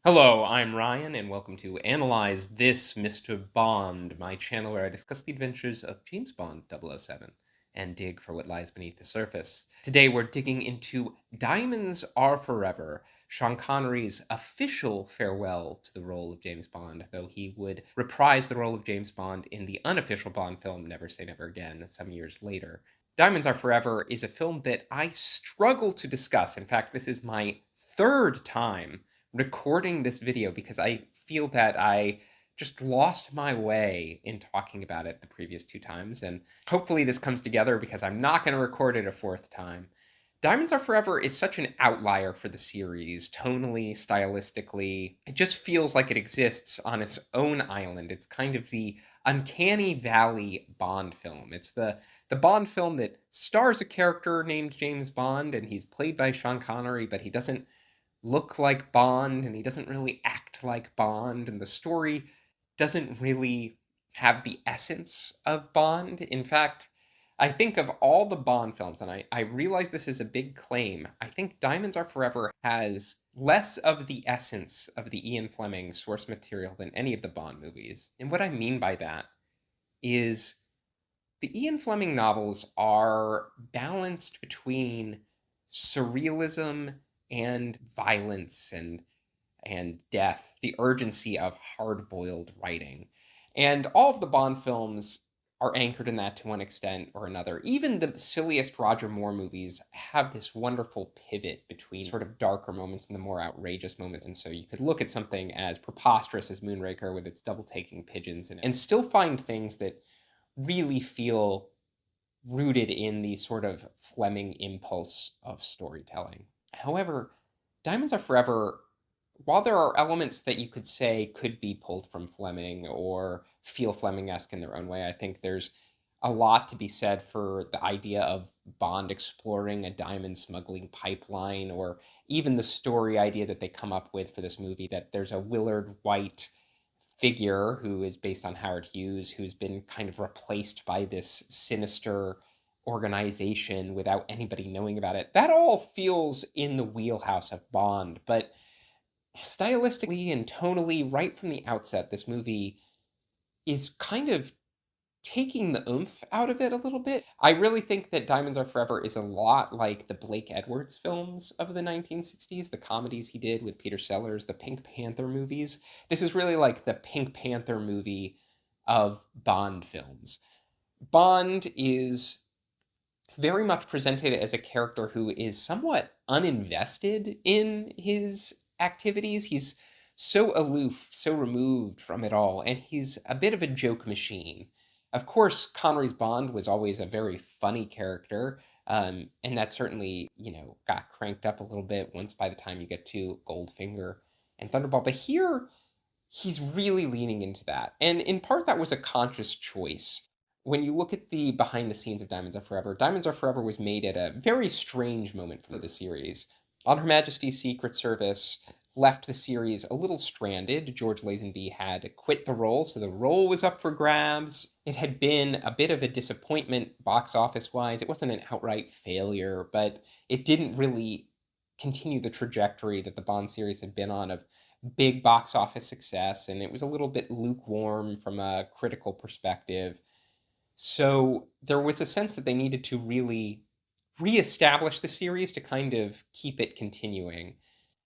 Hello, I'm Ryan, and welcome to Analyze This Mr. Bond, my channel where I discuss the adventures of James Bond 007 and dig for what lies beneath the surface. Today we're digging into Diamonds Are Forever, Sean Connery's official farewell to the role of James Bond, though he would reprise the role of James Bond in the unofficial Bond film Never Say Never Again some years later. Diamonds Are Forever is a film that I struggle to discuss. In fact, this is my third time recording this video because I feel that I just lost my way in talking about it the previous two times, and hopefully this comes together because I'm not going to record it a fourth time. Diamonds Are Forever is such an outlier for the series, tonally, stylistically. It just feels like it exists on its own island. It's kind of the uncanny valley Bond film. It's the Bond film that stars a character named James Bond, and he's played by Sean Connery, but he doesn't look like Bond and he doesn't really act like Bond, and the story doesn't really have the essence of Bond. In fact, I think of all the Bond films, and I realize this is a big claim, I think Diamonds Are Forever has less of the essence of the Ian Fleming source material than any of the Bond movies. And what I mean by that is the Ian Fleming novels are balanced between surrealism and violence and death, the urgency of hard-boiled writing. And all of the Bond films are anchored in that to one extent or another. Even the silliest Roger Moore movies have this wonderful pivot between sort of darker moments and the more outrageous moments. And so you could look at something as preposterous as Moonraker with its double-taking pigeons and still find things that really feel rooted in the sort of Fleming impulse of storytelling. However, Diamonds Are Forever, while there are elements that you could say could be pulled from Fleming or feel Fleming-esque in their own way, I think there's a lot to be said for the idea of Bond exploring a diamond smuggling pipeline, or even the story idea that they come up with for this movie that there's a Willard White figure who is based on Howard Hughes, who's been kind of replaced by this sinister organization without anybody knowing about it. That all feels in the wheelhouse of Bond, but stylistically and tonally, right from the outset, this movie is kind of taking the oomph out of it a little bit. I really think that Diamonds Are Forever is a lot like the Blake Edwards films of the 1960s, the comedies he did with Peter Sellers, the Pink Panther movies. This is really like the Pink Panther movie of Bond films. Bond is very much presented as a character who is somewhat uninvested in his activities. He's so aloof, so removed from it all, and he's a bit of a joke machine. Of course, Connery's Bond was always a very funny character, and that certainly, got cranked up a little bit once by the time you get to Goldfinger and Thunderball. But here, he's really leaning into that. And in part, that was a conscious choice. When you look at the behind the scenes of Diamonds Are Forever was made at a very strange moment for the series. On Her Majesty's Secret Service left the series a little stranded. George Lazenby had quit the role, so the role was up for grabs. It had been a bit of a disappointment box office wise. It wasn't an outright failure, but it didn't really continue the trajectory that the Bond series had been on of big box office success, and it was a little bit lukewarm from a critical perspective. So there was a sense that they needed to really reestablish the series to kind of keep it continuing.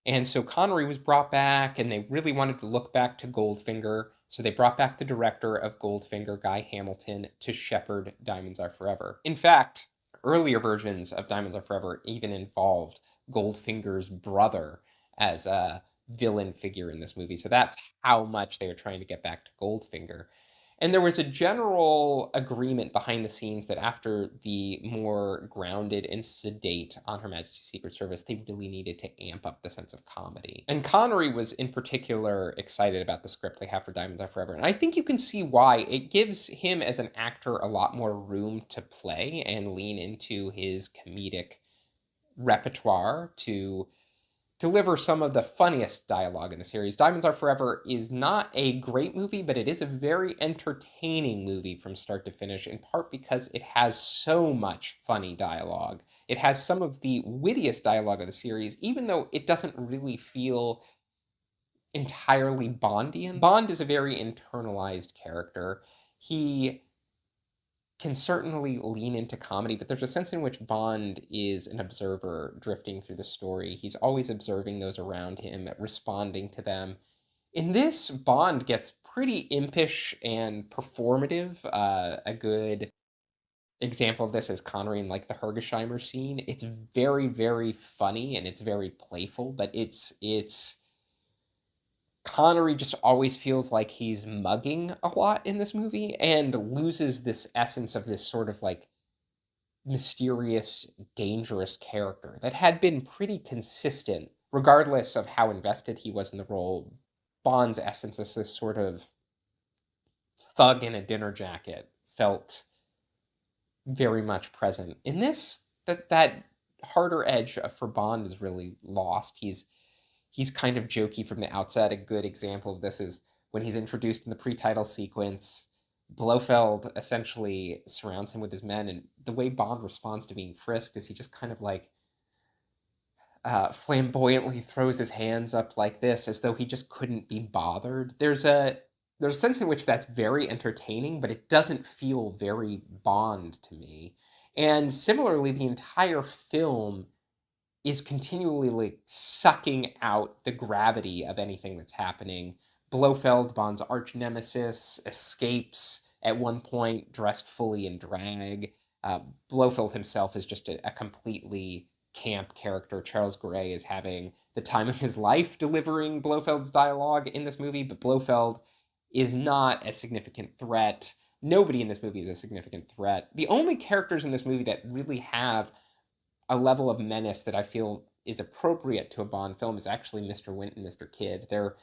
And so Connery was brought back, and they really wanted to look back to Goldfinger. So they brought back the director of Goldfinger, Guy Hamilton, to shepherd Diamonds Are Forever. In fact, earlier versions of Diamonds Are Forever even involved Goldfinger's brother as a villain figure in this movie. So that's how much they were trying to get back to Goldfinger. And there was a general agreement behind the scenes that after the more grounded and sedate On Her Majesty's Secret Service, they really needed to amp up the sense of comedy. And Connery was in particular excited about the script they have for Diamonds Are Forever. And I think you can see why. It gives him as an actor a lot more room to play and lean into his comedic repertoire to deliver some of the funniest dialogue in the series. Diamonds Are Forever is not a great movie, but it is a very entertaining movie from start to finish, in part because it has so much funny dialogue. It has some of the wittiest dialogue of the series, even though it doesn't really feel entirely Bondian. Bond is a very internalized character. He can certainly lean into comedy, but there's a sense in which Bond is an observer drifting through the story. He's always observing those around him, responding to them. In this, Bond gets pretty impish and performative. A good example of this is Connery in like the Hergesheimer scene. It's very, very funny and it's very playful, but it's Connery just always feels like he's mugging a lot in this movie and loses this essence of this sort of like mysterious, dangerous character that had been pretty consistent, regardless of how invested he was in the role. Bond's essence is this sort of thug in a dinner jacket felt very much present. In this, that harder edge for Bond is really lost. He's kind of jokey from the outset. A good example of this is when he's introduced in the pre-title sequence. Blofeld essentially surrounds him with his men, and the way Bond responds to being frisked is he just kind of like flamboyantly throws his hands up like this, as though he just couldn't be bothered. There's a sense in which that's very entertaining, but it doesn't feel very Bond to me. And similarly, the entire film is continually like sucking out the gravity of anything that's happening. Blofeld, Bond's arch nemesis, escapes at one point dressed fully in drag. Blofeld himself is just a completely camp character. Charles Gray is having the time of his life delivering Blofeld's dialogue in this movie, but Blofeld is not a significant threat. Nobody in this movie is a significant threat. The only characters in this movie that really have a level of menace that I feel is appropriate to a Bond film is actually Mr. Wint and Mr. Kidd. They're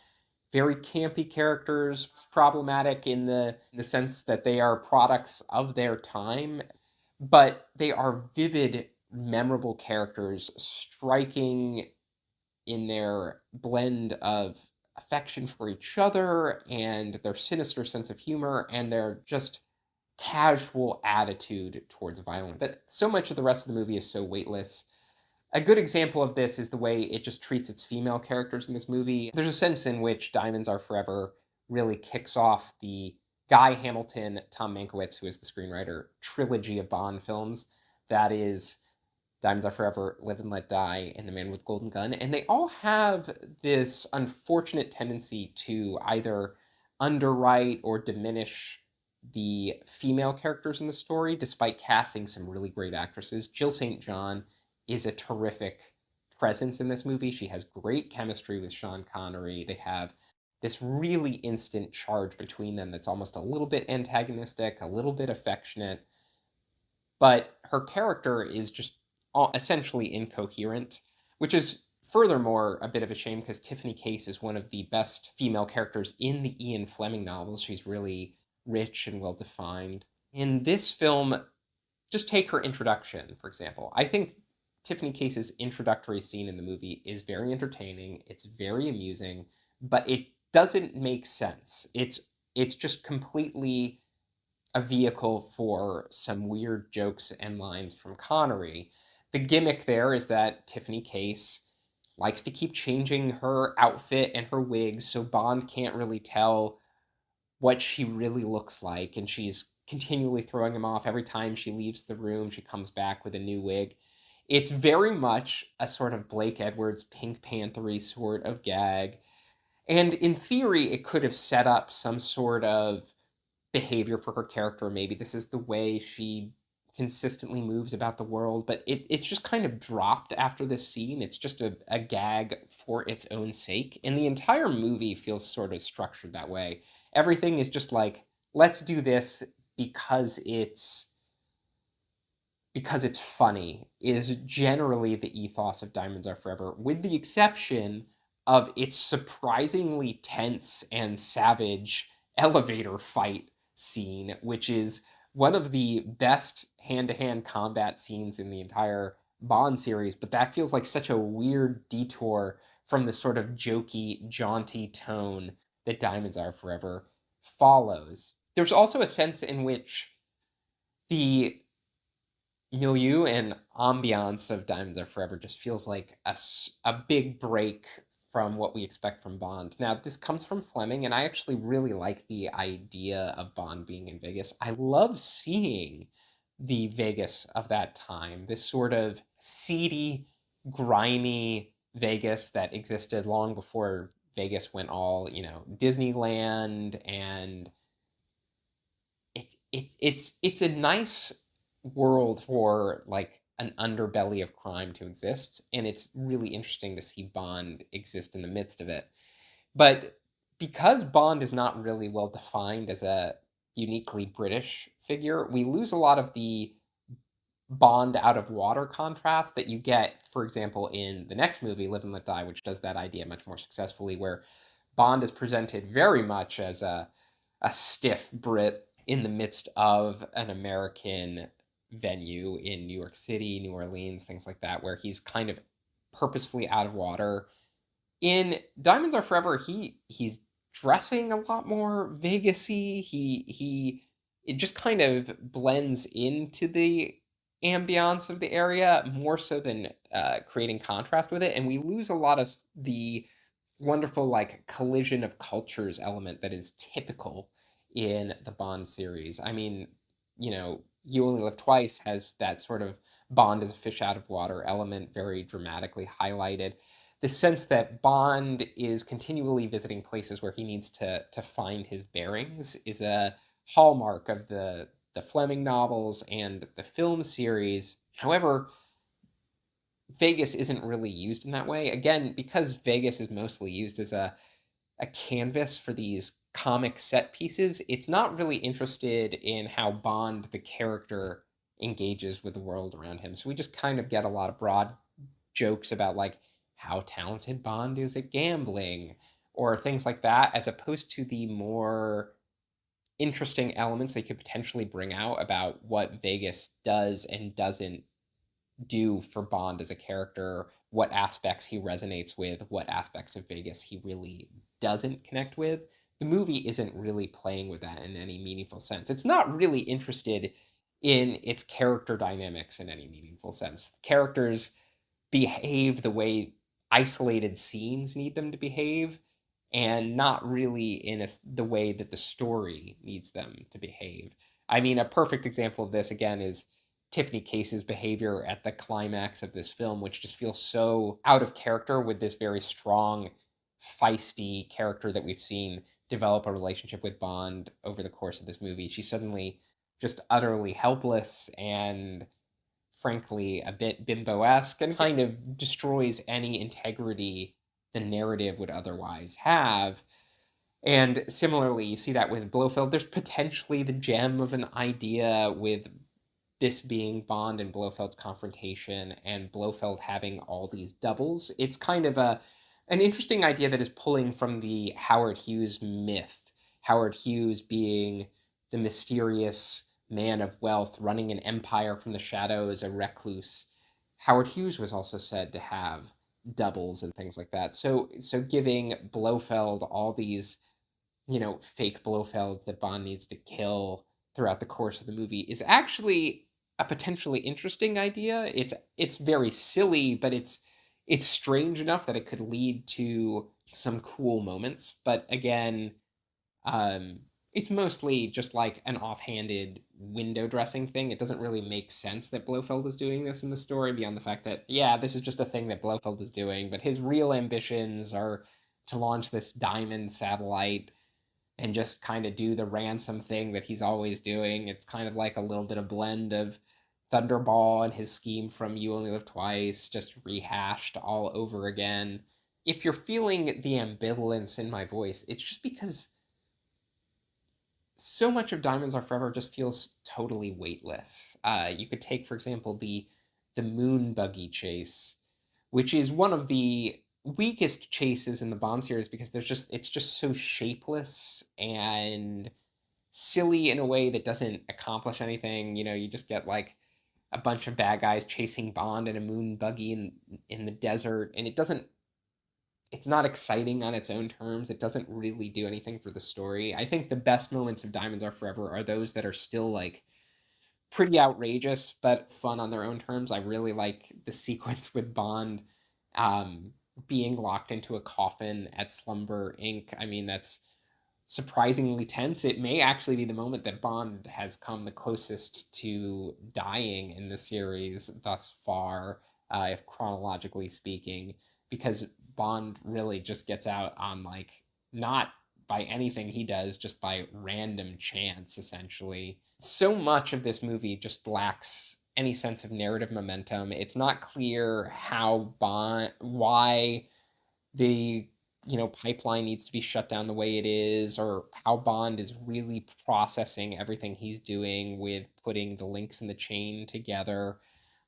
very campy characters, problematic in the sense that they are products of their time, but they are vivid, memorable characters, striking in their blend of affection for each other and their sinister sense of humor and their just casual attitude towards violence. But so much of the rest of the movie is so weightless. A good example of this is the way it just treats its female characters in this movie. There's a sense in which Diamonds Are Forever really kicks off the Guy Hamilton, Tom Mankiewicz, who is the screenwriter, trilogy of Bond films. That is Diamonds Are Forever, Live and Let Die, and The Man with Golden Gun. And they all have this unfortunate tendency to either underwrite or diminish the female characters in the story, despite casting some really great actresses. Jill St. John is a terrific presence in this movie. She has great chemistry with Sean Connery. They have this really instant charge between them that's almost a little bit antagonistic, a little bit affectionate, but her character is just essentially incoherent, which is furthermore a bit of a shame because Tiffany Case is one of the best female characters in the Ian Fleming novels. She's really rich and well defined. In this film, just take her introduction, for example. I think Tiffany Case's introductory scene in the movie is very entertaining, it's very amusing, but it doesn't make sense. It's just completely a vehicle for some weird jokes and lines from Connery. The gimmick there is that Tiffany Case likes to keep changing her outfit and her wigs, so Bond can't really tell what she really looks like, and she's continually throwing him off. Every time she leaves the room, she comes back with a new wig. It's very much a sort of Blake Edwards, Pink Panther-y sort of gag. And in theory, it could have set up some sort of behavior for her character. Maybe this is the way she consistently moves about the world, but it's just kind of dropped after this scene. It's just a gag for its own sake. And the entire movie feels sort of structured that way. Everything is just like, let's do this because it's funny, is generally the ethos of Diamonds Are Forever, with the exception of its surprisingly tense and savage elevator fight scene, which is one of the best hand-to-hand combat scenes in the entire Bond series, but that feels like such a weird detour from the sort of jokey, jaunty tone that Diamonds Are Forever follows. There's also a sense in which the milieu and ambiance of Diamonds Are Forever just feels like a big break from what we expect from Bond. Now, this comes from Fleming, and I actually really like the idea of Bond being in Vegas. I love seeing the Vegas of that time, this sort of seedy, grimy Vegas that existed long before Vegas went all, Disneyland, and it's a nice world for like an underbelly of crime to exist, and it's really interesting to see Bond exist in the midst of it. But because Bond is not really well defined as a uniquely British figure, we lose a lot of the Bond out of water contrast that you get, for example, in the next movie, Live and Let Die, which does that idea much more successfully, where Bond is presented very much as a stiff Brit in the midst of an American venue in New York City, New Orleans, things like that, where he's kind of purposefully out of water. In Diamonds Are Forever, he's dressing a lot more Vegasy. He it just kind of blends into the ambiance of the area more so than creating contrast with it, and we lose a lot of the wonderful like collision of cultures element that is typical in the Bond series. I mean, You Only Live Twice has that sort of Bond as a fish out of water element very dramatically highlighted. The sense that Bond is continually visiting places where he needs to find his bearings is a hallmark of the Fleming novels and the film series. However, Vegas isn't really used in that way. Again, because Vegas is mostly used as a canvas for these comic set pieces, it's not really interested in how Bond, the character, engages with the world around him. So we just kind of get a lot of broad jokes about like how talented Bond is at gambling or things like that, as opposed to the more interesting elements they could potentially bring out about what Vegas does and doesn't do for Bond as a character, what aspects he resonates with, what aspects of Vegas he really doesn't connect with. The movie isn't really playing with that in any meaningful sense. It's not really interested in its character dynamics in any meaningful sense. Characters behave the way isolated scenes need them to behave, and not really in the way that the story needs them to behave. I mean, a perfect example of this, again, is Tiffany Case's behavior at the climax of this film, which just feels so out of character with this very strong, feisty character that we've seen develop a relationship with Bond over the course of this movie. She's suddenly just utterly helpless and frankly a bit bimbo-esque, and kind of destroys any integrity the narrative would otherwise have. And similarly, you see that with Blofeld. There's potentially the gem of an idea with this being Bond and Blofeld's confrontation, and Blofeld having all these doubles. It's kind of an interesting idea that is pulling from the Howard Hughes myth. Howard Hughes being the mysterious man of wealth running an empire from the shadows, a recluse. Howard Hughes was also said to have doubles and things like that. So giving Blofeld all these, fake Blofelds that Bond needs to kill throughout the course of the movie is actually a potentially interesting idea. It's very silly, but it's strange enough that it could lead to some cool moments. But again, um, it's mostly just like an offhanded window dressing thing. It doesn't really make sense that Blofeld is doing this in the story beyond the fact that, yeah, this is just a thing that Blofeld is doing, but his real ambitions are to launch this diamond satellite and just kind of do the ransom thing that he's always doing. It's kind of like a little bit of blend of Thunderball and his scheme from You Only Live Twice, just rehashed all over again. If you're feeling the ambivalence in my voice, it's just because so much of Diamonds Are Forever just feels totally weightless. You could take, for example, the moon buggy chase, which is one of the weakest chases in the Bond series because it's just so shapeless and silly in a way that doesn't accomplish anything. You just get like a bunch of bad guys chasing Bond in a moon buggy in the desert, and it's not exciting on its own terms. It doesn't really do anything for the story. I think the best moments of Diamonds Are Forever are those that are still like pretty outrageous but fun on their own terms. I really like the sequence with Bond being locked into a coffin at Slumber Inc. I mean, that's surprisingly tense. It may actually be the moment that Bond has come the closest to dying in the series thus far, if chronologically speaking, because Bond really just gets out on, like, not by anything he does, just by random chance, essentially. So much of this movie just lacks any sense of narrative momentum. It's not clear why the pipeline needs to be shut down the way it is, or how Bond is really processing everything he's doing with putting the links in the chain together.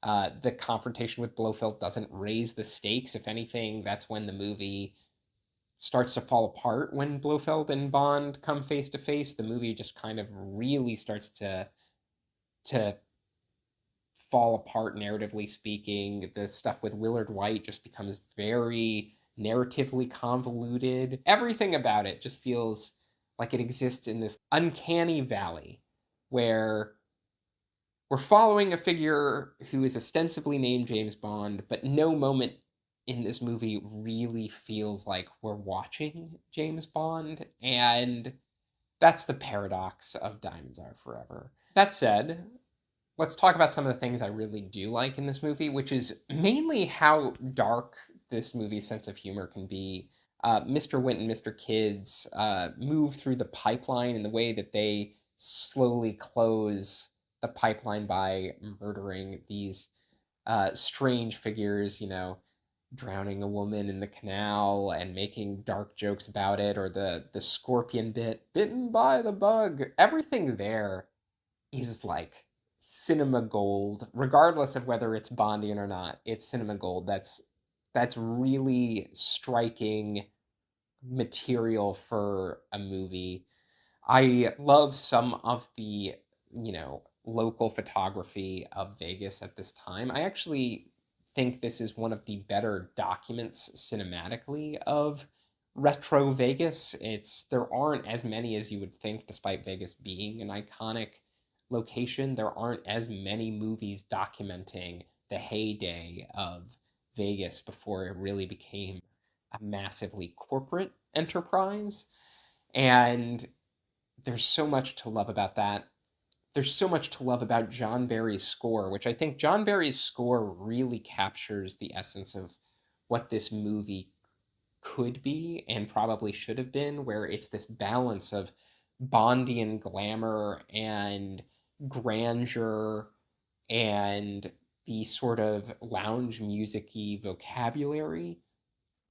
The confrontation with Blofeld doesn't raise the stakes. If anything, that's when the movie starts to fall apart. When Blofeld and Bond come face to face, the movie just kind of really starts to fall apart narratively speaking. The stuff with Willard White just becomes very narratively convoluted. Everything about it just feels like it exists in this uncanny valley where we're following a figure who is ostensibly named James Bond, but no moment in this movie really feels like we're watching James Bond. And that's the paradox of Diamonds Are Forever. That said, let's talk about some of the things I really do like in this movie, which is mainly how dark this movie's sense of humor can be. Mr. Wint and Mr. Kids move through the pipeline in the way that they slowly close the pipeline by murdering these strange figures, drowning a woman in the canal and making dark jokes about it, or the scorpion bit, bitten by the bug. Everything there is like cinema gold, regardless of whether it's Bondian or not. It's cinema gold. That's really striking material for a movie. I love some of the, local photography of Vegas at this time. I actually think this is one of the better documents cinematically of retro Vegas. There aren't as many as you would think, despite Vegas being an iconic location. There aren't as many movies documenting the heyday of Vegas before it really became a massively corporate enterprise. And there's so much to love about that. There's so much to love about John Barry's score, which I think John Barry's score really captures the essence of what this movie could be and probably should have been, where it's this balance of Bondian glamour and grandeur and the sort of lounge music-y vocabulary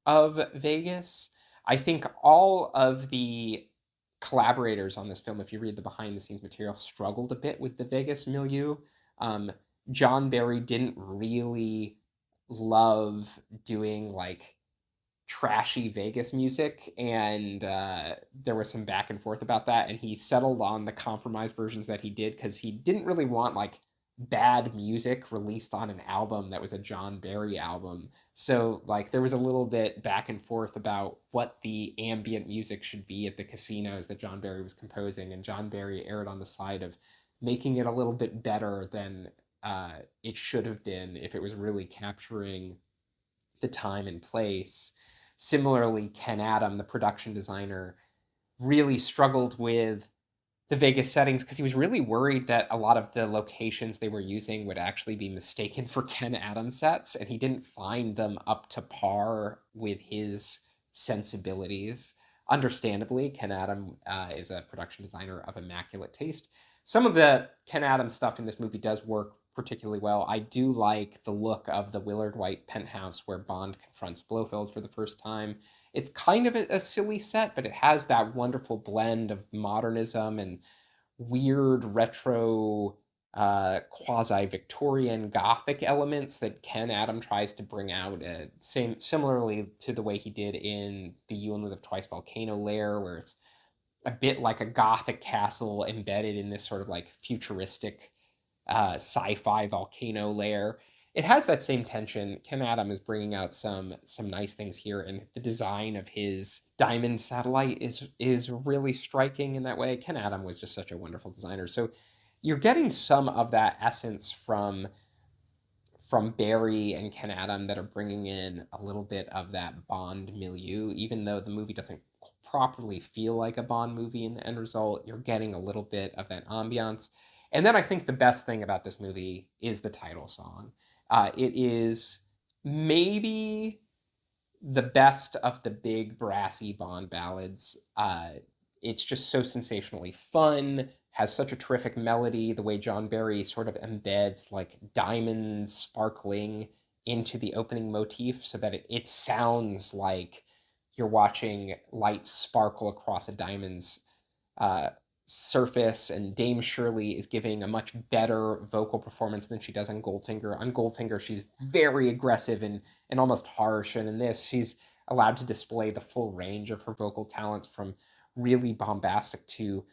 of Vegas. I think all of the collaborators on this film, if you read the behind the scenes material, struggled a bit with the Vegas milieu. Um, John Barry didn't really love doing like trashy Vegas music, and there was some back and forth about that. And he settled on the compromise versions that he did because he didn't really want like bad music released on an album that was a John Barry album. So like there was a little bit back and forth about what the ambient music should be at the casinos that John Barry was composing, and John Barry erred on the side of making it a little bit better than it should have been if it was really capturing the time and place. Similarly, Ken Adam, the production designer, really struggled with the Vegas settings because he was really worried that a lot of the locations they were using would actually be mistaken for Ken Adam sets, and he didn't find them up to par with his sensibilities. Understandably, Ken Adam is a production designer of immaculate taste. Some of the Ken Adam stuff in this movie does work particularly well. I do like the look of the Willard White penthouse where Bond confronts Blofeld for the first time. It's kind of a silly set, but it has that wonderful blend of modernism and weird retro quasi-Victorian Gothic elements that Ken Adam tries to bring out. Similarly to the way he did in the You Only Live Twice volcano lair, where it's a bit like a Gothic castle embedded in this sort of like futuristic sci-fi volcano lair. It has that same tension. Ken Adam is bringing out some nice things here, and the design of his diamond satellite is really striking in that way. Ken Adam was just such a wonderful designer. So you're getting some of that essence from Barry and Ken Adam that are bringing in a little bit of that Bond milieu, even though the movie doesn't properly feel like a Bond movie in the end result. You're getting a little bit of that ambiance. And then I think the best thing about this movie is the title song. It is maybe the best of the big brassy Bond ballads. It's just so sensationally fun, has such a terrific melody, the way John Barry sort of embeds like diamonds sparkling into the opening motif so that it sounds like you're watching light sparkle across a diamond's uh, surface, and Dame Shirley is giving a much better vocal performance than she does on Goldfinger. On Goldfinger, she's very aggressive and almost harsh, and in this, she's allowed to display the full range of her vocal talents from really bombastic to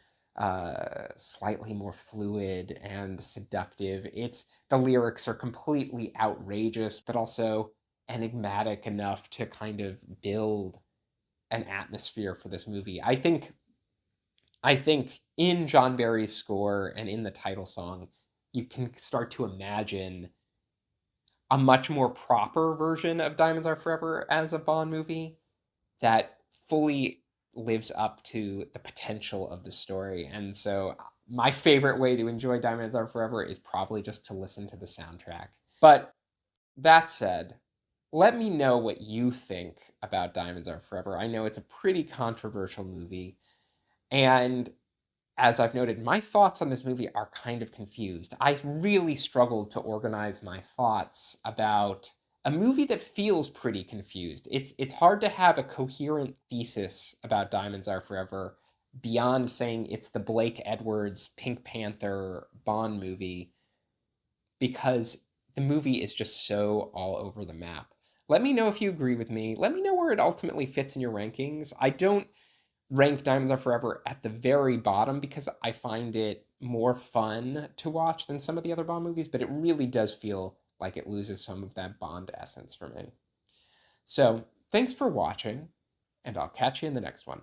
slightly more fluid and seductive. It's the lyrics are completely outrageous, but also enigmatic enough to kind of build an atmosphere for this movie. I think in John Barry's score and in the title song, you can start to imagine a much more proper version of Diamonds Are Forever as a Bond movie that fully lives up to the potential of the story. And so my favorite way to enjoy Diamonds Are Forever is probably just to listen to the soundtrack. But that said, let me know what you think about Diamonds Are Forever. I know it's a pretty controversial movie, and as I've noted, my thoughts on this movie are kind of confused. I really struggled to organize my thoughts about a movie that feels pretty confused. It's hard to have a coherent thesis about Diamonds Are Forever beyond saying it's the Blake Edwards Pink Panther Bond movie, because the movie is just so all over the map. Let me know if you agree with me. Let me know where it ultimately fits in your rankings. I don't rank Diamonds Are Forever at the very bottom because I find it more fun to watch than some of the other Bond movies, but it really does feel like it loses some of that Bond essence for me. So, thanks for watching, and I'll catch you in the next one.